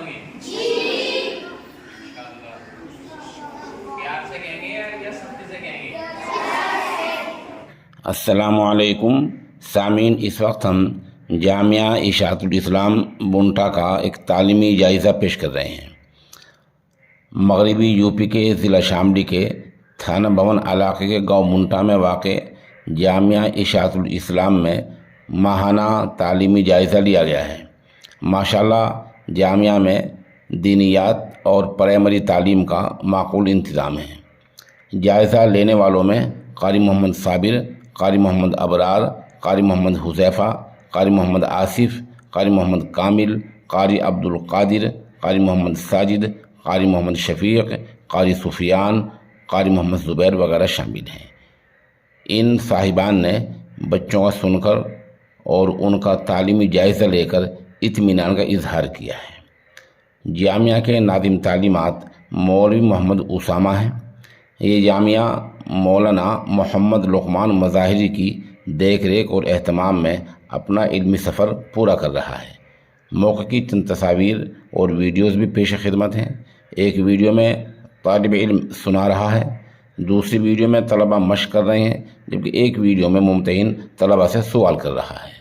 कहोगे? जी। प्यार से कहेंगे या सख्ती से कहेंगे? अस्सलामुअलैकुम सामीन, इस वक्त हम जामिया इशाअतुल इस्लाम बुंटा का एक तालीमी जायज़ा पेश कर रहे हैं। मगरबी यूपी के ज़िला शामली के थाना भवन इलाके के गांव मुंटा में वाक़ जामिया इशाअतुल इस्लाम में माहाना तालीमी जायज़ा लिया गया है। माशाल्लाह जामिया में दीनियात और प्राइमरी तालीम का माकूल इंतज़ाम है। जायज़ा लेने वालों में कारी मोहम्मद साबिर, कारी मोहम्मद अबरार, कारी मोहम्मद हुज़ैफ़ा, कारी मोहम्मद आसिफ़, कारी मोहम्मद कामिल, कारी अब्दुल कादिर, कारी मोहम्मद साजिद, कारी मोहम्मद शफ़ीक़, कारी सुफियान, कारी मोहम्मद ज़ुबैर वगैरह शामिल हैं। इन साहिबान ने बच्चों का सुनकर और उनका तालीमी जायज़ा लेकर इत्मीनान का इजहार किया है। जामिया के नादिम तालीमात मौलवी मोहम्मद उसामा हैं। ये जामिया मौलाना मोहम्मद लुक़मान मज़ाहिरी की देख रेख और एहतमाम में अपना इल्मी सफ़र पूरा कर रहा है। मौके की चंद तस्वीर और वीडियोज़ भी पेश खिदमत हैं। एक वीडियो में तालिब इल्म सुना रहा है, दूसरी वीडियो में तलबा मश्क कर रहे हैं, जबकि एक वीडियो में मुम्तहिन तलबा से सवाल कर रहा है।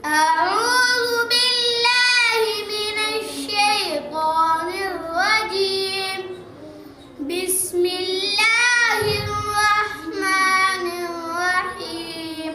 أعوذ بالله من الشيطان الرجيم بسم الله الرحمن الرحيم